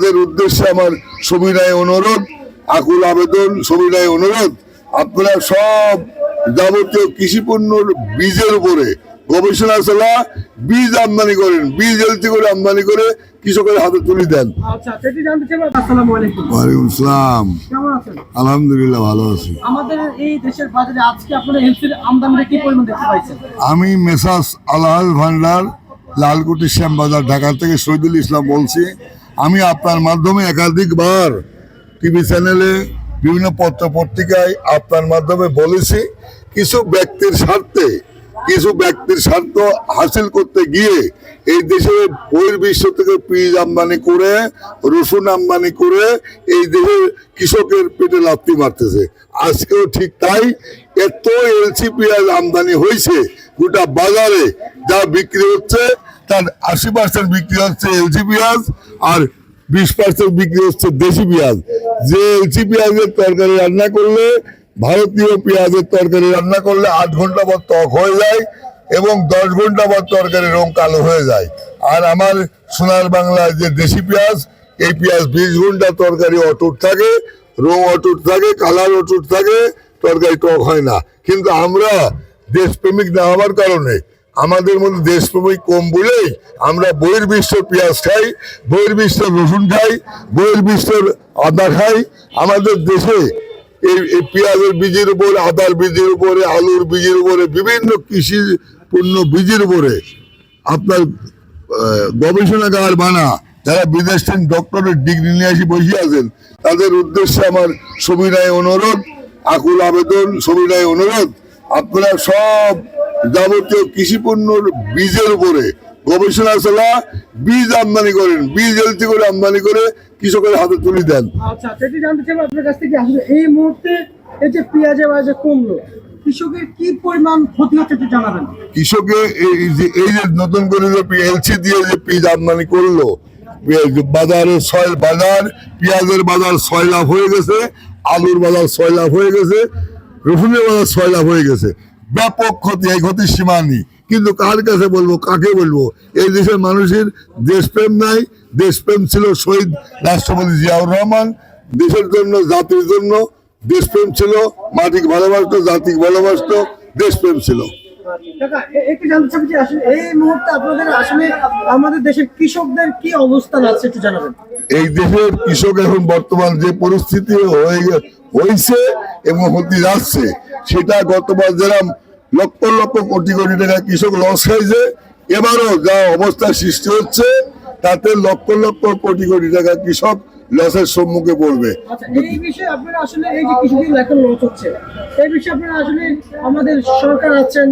তাদের উদ্দেশ্যে আমার সবিনয় অনুরোধ, আকুল আবেদন, সবিনয় অনুরোধ, আপনারা সব যাবতীয় কৃষি পণ্যর বীজের উপরে গবেষণা চালা বীজ আমদানি করেন, বীজ এলসি করে আমদানি করে কৃষকের হাতে তুলে দেন। ওয়ালাইকুম আসসালাম। আলহামদুলিল্লাহ ভালো আছি। আমাদের এই দেশের বাজারে আজকে আপনারা এলসির আমদানিটা কি পরিমাণ দেখতে পাইছেন? আমি মেসাস আলাল ভান্ডার, লালকুটি শ্যামবাজার, ঢাকা থেকে শহীদুল ইসলাম বলছি। আমি আপনার মাধ্যমে একাধিকবার টিভি চ্যানেলে, বিভিন্ন পত্র পত্রিকায় আপনার মাধ্যমে বলেছি, কিছু ব্যক্তির স্বার্থ হাসিল করতে গিয়ে এই দেশে বহির্বিশ্ব থেকে পিঁয়াজ আমদানি করে, রসুন আমদানি করে এই দেশের কৃষকের পেটে লাথি মারতেছে। আজকেও ঠিক তাই। এত এলসি পেঁয়াজ আমদানি হয়েছে, গোটা বাজারে যা বিক্রি হচ্ছে তার 80% বিক্রি হচ্ছে এলসি পেঁয়াজ, আর 20% বিক্রি হচ্ছে দেশি পেঁয়াজ। যে এলসি পেঁয়াজের তরকারি রান্না করলে, ভারতীয় পেঁয়াজের তরকারি রান্না করলে 8 ঘন্টা পর ত্বক হয়ে যায় এবং 10 ঘন্টা পর তরকারি রং কালো হয়ে যায়। আর আমার সোনার বাংলায় যে দেশি পেঁয়াজ, এই পেঁয়াজ 20 ঘন্টা তরকারি অটুট থাকে, রং অটুট থাকে, কালার অটুট থাকে, তরকারি টক হয় না। কিন্তু আমরা দেশপ্রেমিক না হওয়ার কারণে, আমাদের মধ্যে দেশপ্রেমিক কম বলেই আমরা বহির্বিশ্বের পেঁয়াজ খাই, বহির্বিশ্বের রসুন খাই, বহির্বিশ্বের আদা খাই। আমাদের দেশে এই পেঁয়াজের বীজের উপরে, আদার বীজের উপরে, আলুর বীজের উপরে, বিভিন্ন কৃষি পণ্য বীজের উপরে আপনার গবেষণাগার বানা, যারা বিদেশ থেকে ডক্টরের ডিগ্রি নিয়ে এসে বসে আছেন, তাদের উদ্দেশ্যে আমার সবিনয় অনুরোধ, আকুল আবেদন, সবিনয় অনুরোধ, আপনারা সব যাবতীয় কৃষি পণ্যর বীজের উপরে গবেষণা চালা বীজ আমদানি করেন, বীজ এলসি করে আমদানি করে কৃষকের হাতে তুলে দেন। আচ্ছা, সেটি জানতে চাইবো আপনার কাছ থেকে, আসলে এই মুহূর্তে এই যে পেঁয়াজের বাজার কমলো, কৃষকের কি পরিমাণ ক্ষতি হচ্ছে একটু জানাবেন। কৃষকের এই যে নতুন করে যে এলসি দিয়ে যে পেঁয়াজ আমদানি করলো, বাজারের পেঁয়াজের বাজার 6 লাখ হয়ে গেছে, আলুর বাজার 6 লাখ হয়ে গেছে, রসুনের বাজার 6 লাখ হয়ে গেছে। ব্যাপক ক্ষতি, এই ক্ষতির সীমা নেই। কিন্তু কার কাছে বলবো, কাকে বলবো? এই দেশের মানুষের দেশপ্রেম নাই। দেশপ্রেম ছিল শহীদ রাষ্ট্রপতি জিয়াউর রহমান। দেশের জন্য, জাতির জন্য দেশপ্রেম ছিল, মাটিকে ভালোবাসতো, জাতিকে ভালোবাসতো, দেশপ্রেম ছিল। একটু জানতে চাইবো যে আসলে এই মুহূর্তে আপনাদের আসলে আমাদের দেশের কৃষকদের কি অবস্থান আছে একটু জানাবেন। এই দেশের কৃষক এখন বর্তমান যে পরিস্থিতি হয়েছে এবং হতে যাচ্ছে, সেটা গতবার যেরকম লক্ষ লক্ষ কোটি কোটি টাকা কৃষক লস খাইছে, এবারও যা অবস্থা সৃষ্টি হচ্ছে তাতে লক্ষ লক্ষ কোটি কোটি টাকা কৃষক লসের সম্মুখে পড়বে। এই বিষয়ে আপনারা আসলে এই যে কৃষকদের এখন লস হচ্ছে, এই বিষয়ে আপনারা আসলে আমাদের সরকার আছেন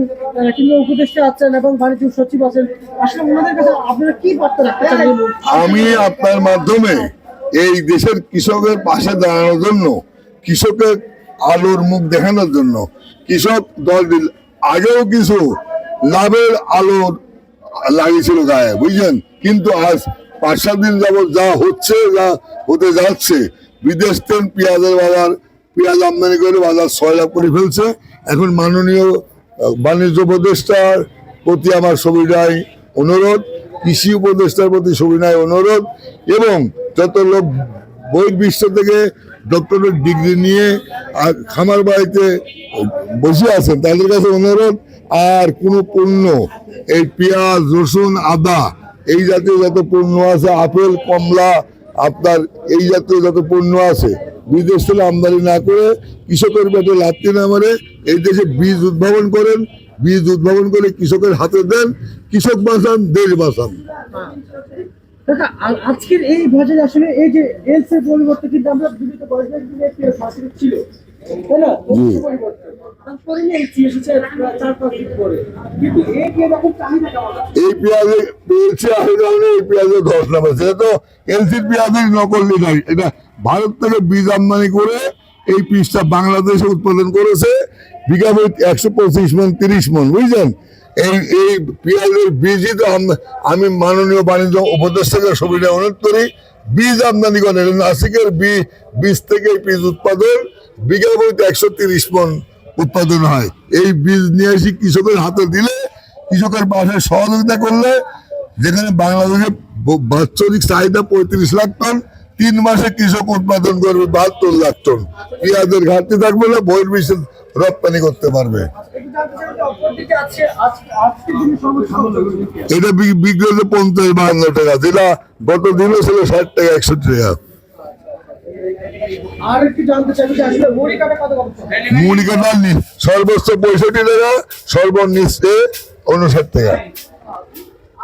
কিংবা উপদেষ্টা আছেন এবং বাণিজ্য সচিব আছেন, আসলে ওনাদের কাছে আপনারা কি বার্তা রাখতে চান? আমি আপনার মাধ্যমে এই দেশের কৃষকের পাশে দাঁড়ানোর জন্য, কৃষকের আলোর মুখ দেখানোর জন্য, কৃষক দল আগেও কিছু লাভের আলো লাগিয়েছিল গায়ে, বুঝলেন। কিন্তু আজ 5-7 দিন যাবৎ যা হচ্ছে, যা হতে যাচ্ছে, বিদেশ থেকে পেঁয়াজ আমদানি করে বাজার 6 লাখ করে ফেলছে। এখন মাননীয় বাণিজ্য উপদেষ্টার প্রতি আমার সবিনয় অনুরোধ, কৃষি উপদেষ্টার প্রতি সবিনয় অনুরোধ, এবং যত লোক বহির্বিশ্ব থেকে ডক্টরেট ডিগ্রি নিয়ে আর খামার বাড়িতে বসে আছেন, তাদের কাছে অনুরোধ, আর কোনো পণ্য, এই পেঁয়াজ, রসুন, আদা, এই জাতীয় যত পণ্য আছে, আপেল, কমলা, আপনার এই জাতীয় যত পণ্য আছে, বিদেশ থেকে আমদানি না করে কৃষকের পেটে লাথি না মারে এই দেশে বীজ উদ্ভাবন করেন, বীজ উদ্ভাবন করে কৃষকের হাতে দেন। কৃষক বাঁচান, দেশ বাঁচান। আজকের এই বাজারে আসলে এই যে এলসির পরিবর্তে কিন্তু আমরা বিভিন্ন গভর্নমেন্ট ছিল, তাই না? তারপরে এলসি এসেছে 4-5 দিন পরে, কিন্তু এই পেঁয়াজের চাহিদা কেমন? এই পেঁয়াজে এলসি আসে কারণে এই পেঁয়াজের ধস নামেছে। তো এলসির পেঁয়াজের নকল নাই, এটা ভারত থেকে বীজ আমদানি করে এই পিসটা বাংলাদেশে উৎপাদন করেছে, বিঘা প্রতি 125 মন 30 মন, বুঝলেন। এই পেঁয়াজের বীজই তো আমি মাননীয় বাণিজ্য উপদেষ্টাকে সবিনয় অনুরোধ করি, বীজ আমদানি করেন। নাসিকের বীজ থেকে বীজ উৎপাদন বিঘা প্রতি 130 মন উৎপাদন হয়। এই বীজ নিয়ে এসে কৃষকের হাতে দিলে, কৃষকের পাশে সহযোগিতা করলে, যেখানে বাংলাদেশের বাৎসরিক চাহিদা 35 লাখ টন, 3 মাসে কৃষক উৎপাদন করবে 72 লাখ টন। পেঁয়াজের ঘাটতি থাকবে না, বহির্বিশ্বে রপ্তানি করতে পারবে। একটু জানতে চাই যে অপরদিকে আজকের দিনে সর্বোচ্চ কত করে বিক্রি? এটা বিক্রি হচ্ছে 50-52 টাকা, যেটা গত দিনও ছিল 60 টাকা 61 টাকা। আর একটু জানতে চাই যে আসলে মুড়ি কাটা কত কত চলে? মুড়ি কাটা সর্বোচ্চ 65 টাকা, সর্বনিম্ন 59 টাকা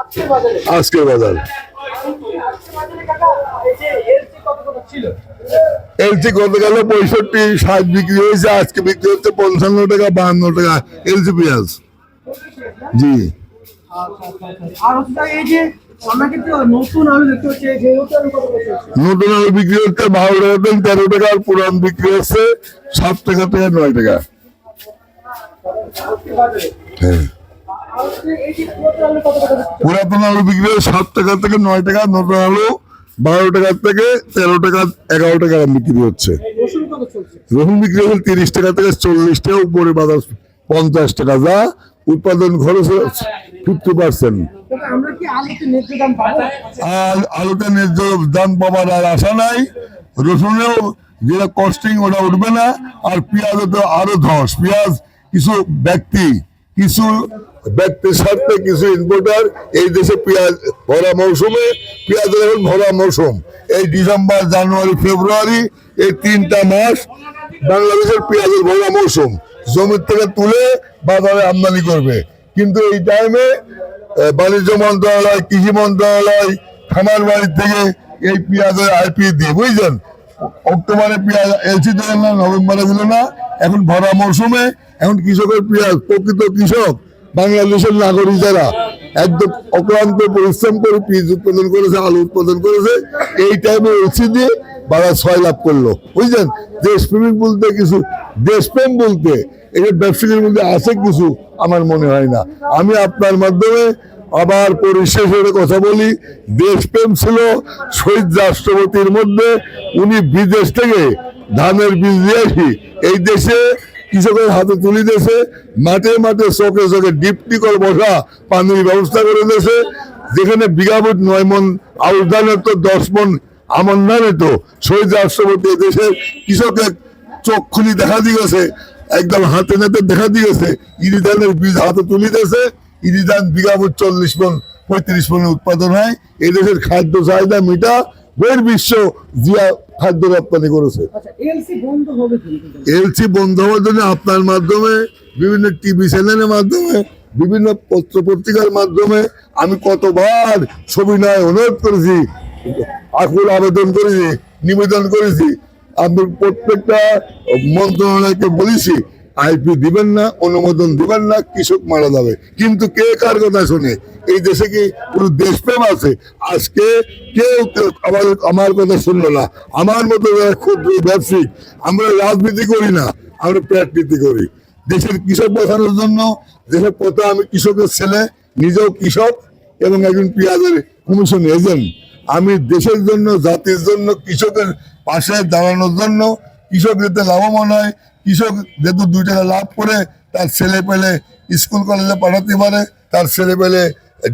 আজকের বাজারে আজকের বাজার। আজকের বাজারে কাকা এই যে এলসি কত কত ছিল? এলসি গতকাল 65-60 বিক্রি হয়েছে, আজকে বিক্রি হচ্ছে 55 টাকা 52 টাকা এলসি পেঁয়াজ। জি, আর হচ্ছে এই যে আমরা কিন্তু নতুন আলু দেখতে পাচ্ছি, যে নতুন আলু কত করে চলছে? নতুন আলু বিক্রি হচ্ছে 12 টাকা 13 টাকা, আর পুরান বিক্রি হচ্ছে 7 টাকা থেকে 9 টাকা। আজকের বাজারে হ্যাঁ, আর হচ্ছে এই যে নতুন আলু কত কত বিক্রি চলছে? পুরাতন আলু বিক্রি হচ্ছে 7 টাকা থেকে 9 টাকা, নতুন আলু 12 টাকা থেকে 13 টাকা 11 টাকা বিক্রি হচ্ছে। রসুন কত চলছে? রসুন বিক্রি হচ্ছে 30 টাকা থেকে 40 টাকা, উপরে বাজার 50 টাকা, যা উৎপাদন খরচ 50%। তবে আমরা কি আলুতে ন্যায্য দাম পাবো? আর আলুতে ন্যায্য দাম পাবার আর আশা নাই। রসুনেও যেটা কস্টিং ওটা উঠবে না, আর পেঁয়াজে তো আরো ধস। পেঁয়াজ কিছু ব্যক্তির স্বার্থে কিছু ইম্পোর্টার এই দেশে পেঁয়াজ ভরা মৌসুমে, পেঁয়াজের এখন ভরা মৌসুম এই ডিসেম্বর জানুয়ারি ফেব্রুয়ারি, এই 3টা মাস বাংলাদেশের পেঁয়াজের ভরা মৌসুম। জমির থেকে তুলে বাজারে আমদানি করবে, কিন্তু এই টাইমে বাণিজ্য মন্ত্রণালয়, কৃষি মন্ত্রণালয়, খামার বাড়ি থেকে এই পেঁয়াজের আইপি দিয়ে, বুঝছেন, অক্টোবরে পেঁয়াজ এলসি দিলেন না, নভেম্বরে দিল না, এখন ভরা মৌসুমে এখন কৃষকের পেঁয়াজ, প্রকৃত কৃষক বাংলাদেশের নাগরিক যারা একদম অক্লান্ত পরিশ্রম করে পেঁয়াজ উৎপাদন করেছে, আলু উৎপাদন করেছে, এই টাইমে এলসি দিয়ে বাজার 6 লাভ করলো, বুঝছেন। দেশপ্রেমিক বলতে কিছু, দেশপ্রেম বলতে এটা ব্যবসায়ীর মধ্যে আছে কিছু, আমার মনে হয় না। আমি আপনার মাধ্যমে আবার পরিশেষের কথা বলি, দেশপ্রেম ছিল শহীদ রাষ্ট্রপতির মধ্যে। উনি বিদেশ থেকে ধানের বীজ দিয়ে আসি এই দেশে কৃষকের হাতে তুলে দিয়েছে, মাঠে মাঠে চোখে চোখে ডিপটি কল বসা পানির ব্যবস্থা করে দিয়েছে। যেখানে বিঘাবুট 9 মন আউশ ধানের তো 10 মন আমার নামে তো শহীদ রাষ্ট্রপতি দেশের কৃষকের চোখ খুলি দেখা দিয়েছে, একদম হাতে নাতে দেখা দিয়েছে। ইরি ধানের বীজ হাতে তুলে দিয়েছে, ইরি ধান বিঘাবুট 40 মন 35 মনের উৎপাদন হয়। এই দেশের খাদ্য চাহিদা মিটা বহির্বিশ্ব জিয়া খাদ্য রপ্তানি করেছে। আচ্ছা, এলসি বন্ধ হবে কি? এলসি বন্ধ হওয়ার জন্য আপনার মাধ্যমে, বিভিন্ন টিভি চ্যানেলের মাধ্যমে, বিভিন্ন পত্র পত্রিকার মাধ্যমে আমি কতবার সবিনয় অনুরোধ করেছি, আকুল আবেদন করেছি, নিবেদন করেছি। আমি প্রত্যেকটা মন্ত্রণালয়কে বলেছি আইপি দিবেন না, অনুমোদন দিবেন না, কৃষক মারা যাবে। কিন্তু কে কার কথা শুনে? এই দেশে কি কোনো দেশপ্রেম আছে? আজকে কেউ আমার কথা শুনলো না। আমার মতো যারা ক্ষুদ্র ব্যবসায়িক, আমরা রাজনীতি করি না, আমরা প্রাকৃতি করি দেশের কৃষক বাঁচানোর জন্য। দেশের পথে আমি কৃষকের ছেলে, নিজেও কৃষক এবং একজন পেঁয়াজের কমিশন এজেন্ট। আমি দেশের জন্য, জাতির জন্য, কৃষকের পাশে দাঁড়ানোর জন্য, কৃষক যাতে লাভবান হয়, কৃষক যেহেতু 2 টাকা লাভ করে তার ছেলে পেলে স্কুল কলেজে পাঠাতে পারে, তার ছেলে পেলে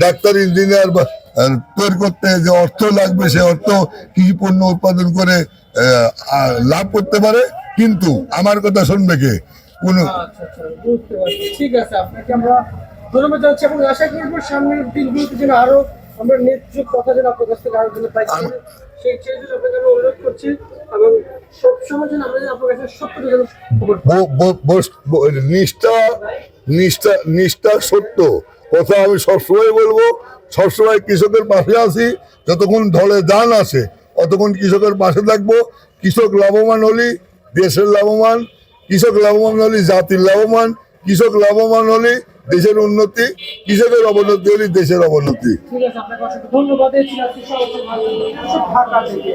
ডাক্তার ইঞ্জিনিয়ার তৈরি করতে যে অর্থ লাগবে সে অর্থ কৃষি পণ্য উৎপাদন করে লাভ করতে পারে। কিন্তু আমার কথা শুনবে কে? কোনো বুঝতে পারছি। ঠিক আছে, আপনাকে আমরা ধন্যবাদ জানাচ্ছি এবং আশা করবো সামনের দিনগুলোতে যেন আরো আমরা ন্যায্য কথা যেন আপনার কাছ থেকে আরো যেন পাই, সেই জন্য আপনাকে আমি অনুরোধ করছি এবং সবসময় যেন আমরা যেন আপনার কাছে সত্যটা যেন খবর পাই। নিষ্ঠা সত্য কথা আমি সবসময় বলবো। সবসময় কৃষকের পাশে আছি, যতক্ষণ ঢলে দান আসে ততক্ষণ কৃষকের পাশে থাকবো। কৃষক লাভবান হলে দেশের লাভবান, কৃষক লাভবান হলে জাতির লাভবান, কৃষক লাভবান হলে দেশের উন্নতি, কৃষকের অবনতি হলে দেশের অবনতি। ঠিক আছে, আপনাকে অসংখ্য ধন্যবাদ। এই ছিল আজকে সর্বশেষ ঢাকা থেকে।